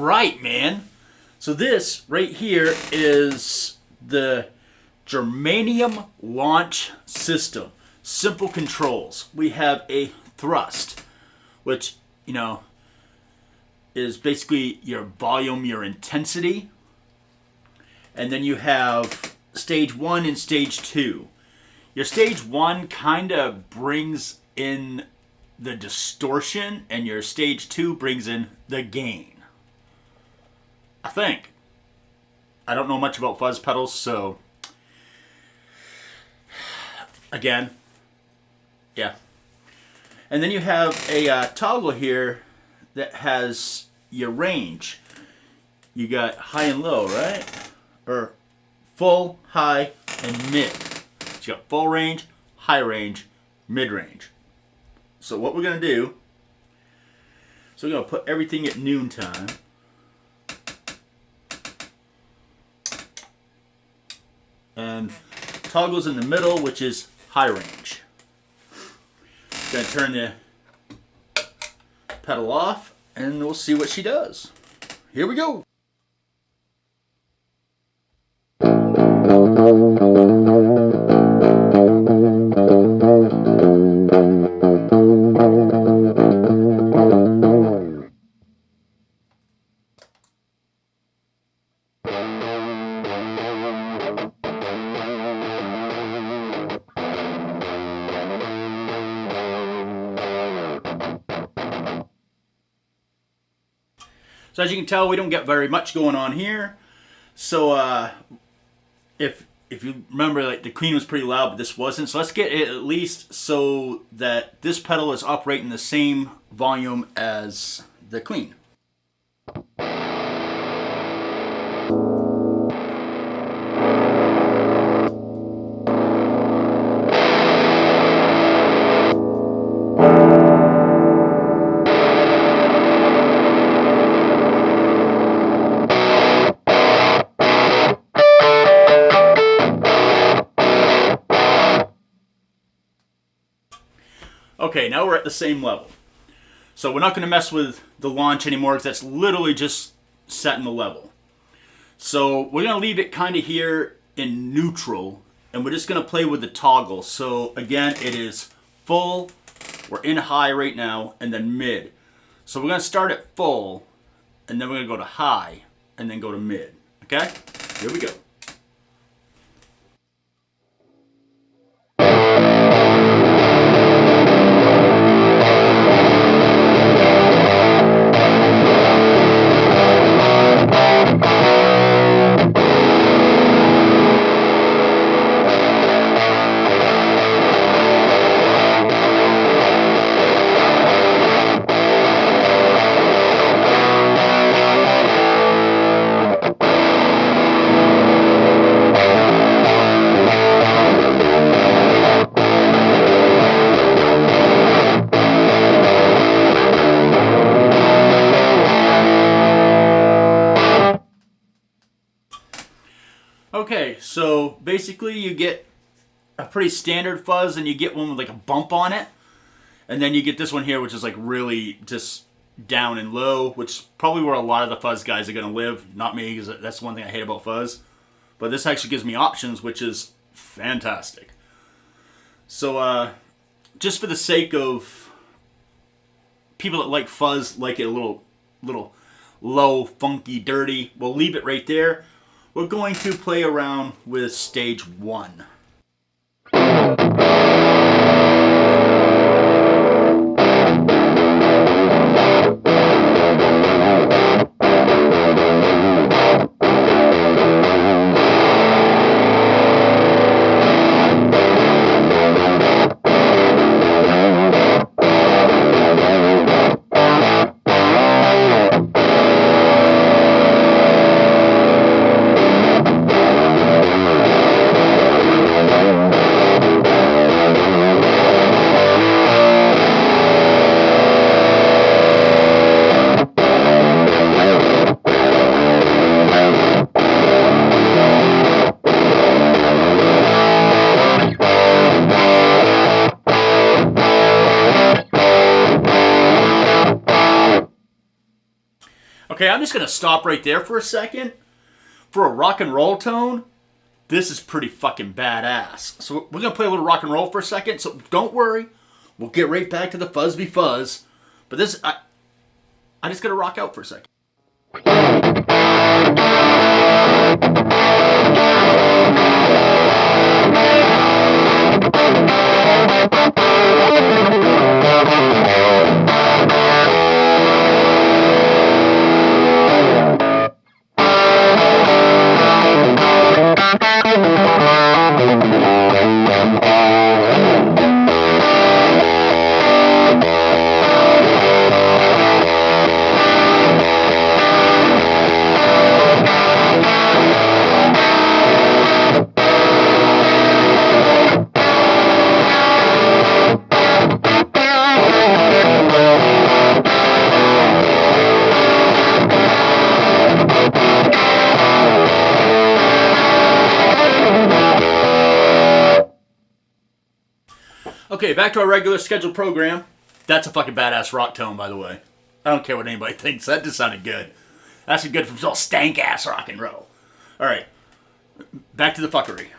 right, man. So this right here is the Geranium Launch System. Simple controls. We have a thrust, which, you know, is basically your volume, your intensity. And then you have stage 1 and stage 2. Your stage 1 kind of brings in the distortion, and your stage 2 brings in the gain. I think. I don't know much about fuzz pedals, so again, yeah. And then you have a toggle here that has your range. You got high and low, right? Or full, high, and mid. So you got full range, high range, mid range. So what we're going to do, so we're going to put everything at noontime. And toggles in the middle, which is high range. Going to turn the pedal off, and we'll see what she does. Here we go. So as you can tell, we don't get very much going on here. So if you remember, like, the Queen was pretty loud, but this wasn't. So let's get it at least so that this pedal is operating the same volume as the Queen. Okay, now we're at the same level. So we're not going to mess with the launch anymore because that's literally just setting the level. So we're going to leave it kind of here in neutral, and we're just going to play with the toggle. So again, it is full, we're in high right now, and then mid. So we're going to start at full, and then we're going to go to high, and then go to mid. Okay? Here we go. Okay, so basically you get a pretty standard fuzz, and you get one with like a bump on it. And then you get this one here, which is like really just down and low, which is probably where a lot of the fuzz guys are going to live. Not me, because that's one thing I hate about fuzz. But this actually gives me options, which is fantastic. So just for the sake of people that like fuzz, like it a little low, funky, dirty, we'll leave it right there. We're going to play around with stage 1. Okay, I'm just going to stop right there for a second. For a rock and roll tone, this is pretty fucking badass. So we're going to play a little rock and roll for a second, so don't worry. We'll get right back to the fuzz be fuzz. But this, I just got to rock out for a second. Okay, back to our regular scheduled program. That's a fucking badass rock tone, by the way. I don't care what anybody thinks. That just sounded good. That's good from all stank ass rock and roll. All right, back to the fuckery.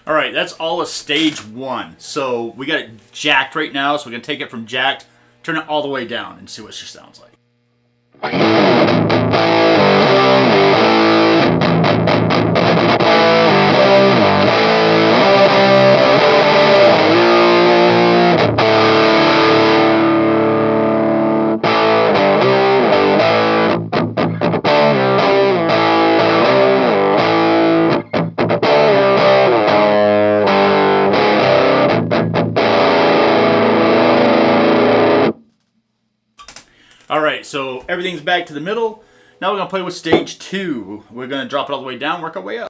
Alright, that's all of stage one. So we got it jacked right now, so we're going to take it from jacked, turn it all the way down, and see what it sounds like. Alright, so everything's back to the middle. Now we're going to play with stage two. We're going to drop it all the way down, work our way up.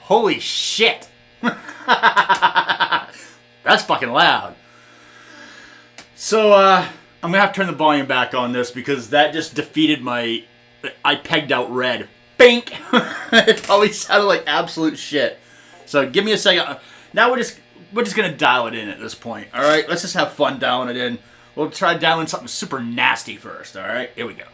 Holy shit! That's fucking loud. So, I'm gonna have to turn the volume back on this because that just defeated my... I pegged out red. Bink! It probably sounded like absolute shit. So, give me a second. Now we're just gonna dial it in at this point. Alright, let's just have fun dialing it in. We'll try dialing something super nasty first, alright? Here we go.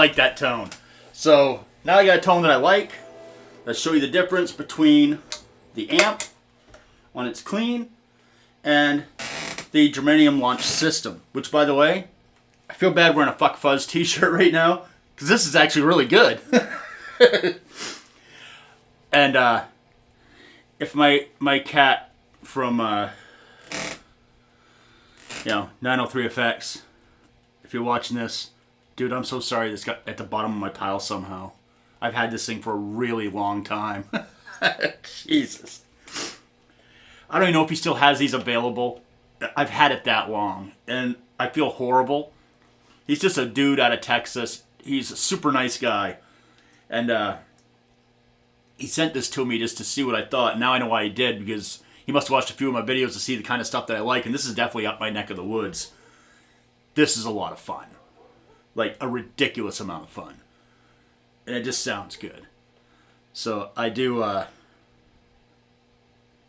like that tone. So now I got a tone that I like. Let's show you the difference between the amp when it's clean and the Geranium Launch System, which, by the way, I feel bad wearing a Fuck Fuzz t-shirt right now because this is actually really good. And if my cat from 903 Effects, if you're watching this, dude, I'm so sorry this got at the bottom of my pile somehow. I've had this thing for a really long time. Jesus. I don't even know if he still has these available. I've had it that long, and I feel horrible. He's just a dude out of Texas. He's a super nice guy. And he sent this to me just to see what I thought. Now I know why he did, because he must have watched a few of my videos to see the kind of stuff that I like, and this is definitely up my neck of the woods. This is a lot of fun. Like, a ridiculous amount of fun. And it just sounds good. So I do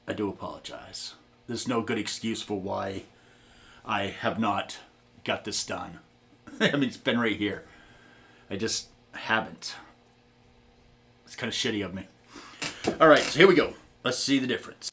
apologize. There's no good excuse for why I have not got this done. I mean, it's been right here. I just haven't. It's kind of shitty of me. Alright, so here we go. Let's see the difference.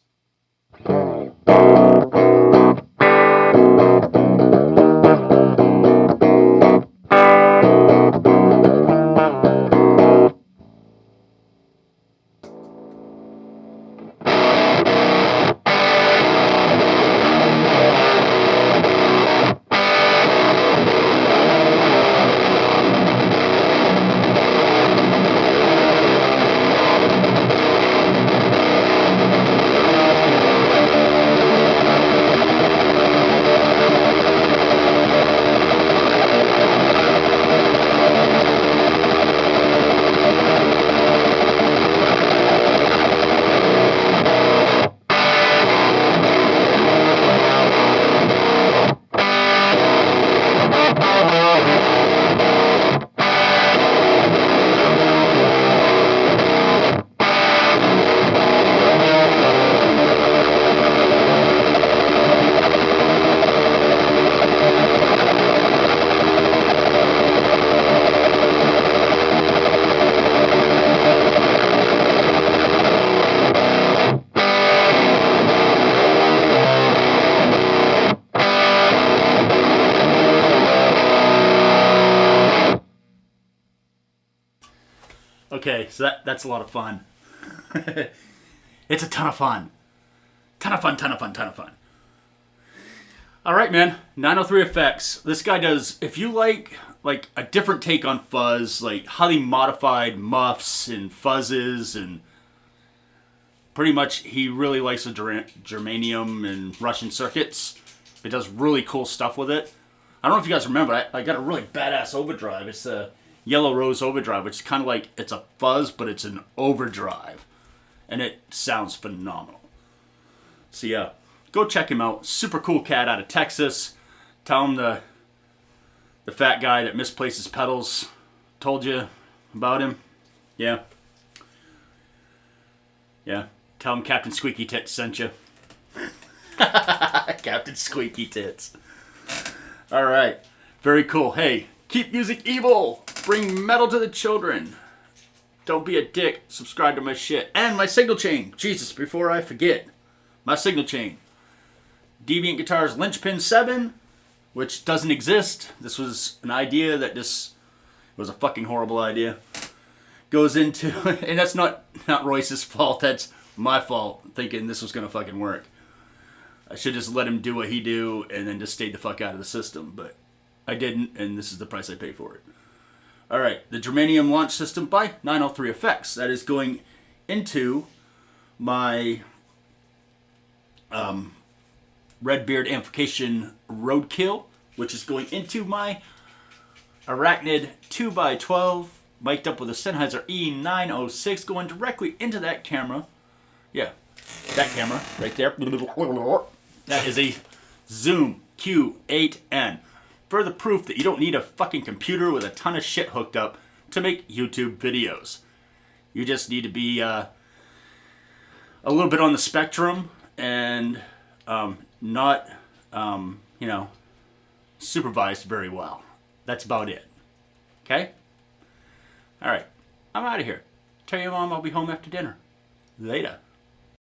Okay, so that's a lot of fun. It's a ton of fun. Ton of fun. Alright, man. 903 Effects. This guy does, if you like a different take on fuzz, like highly modified muffs and fuzzes, and pretty much he really likes the germanium and Russian circuits. It does really cool stuff with it. I don't know if you guys remember, I got a really badass overdrive. It's a Yellow Rose overdrive, which is kind of like, it's a fuzz, but it's an overdrive. And it sounds phenomenal. So yeah, go check him out. Super cool cat out of Texas. Tell him the fat guy that misplaces pedals told you about him. Yeah. Yeah. Tell him Captain Squeaky Tits sent you. Captain Squeaky Tits. Alright. Very cool. Hey, keep music evil. Bring metal to the children. Don't be a dick. Subscribe to my shit. And my signal chain. Jesus, before I forget. My signal chain. Deviant Guitars Linchpin 7, which doesn't exist. This was an idea that just was a fucking horrible idea. Goes into, and that's not Royce's fault. That's my fault, thinking this was gonna fucking work. I should just let him do what he do and then just stayed the fuck out of the system. But I didn't, and this is the price I pay for it. Alright, the Geranium Launch System by 903 Effects. That is going into my Redbeard Amplification Roadkill, which is going into my Arachnid 2x12, mic'd up with a Sennheiser E906, going directly into that camera. Yeah, that camera right there. That is a Zoom Q8N. Further proof that you don't need a fucking computer with a ton of shit hooked up to make YouTube videos. You just need to be a little bit on the spectrum and not, supervised very well. That's about it. Okay? All right, I'm out of here. Tell your mom I'll be home after dinner. Later.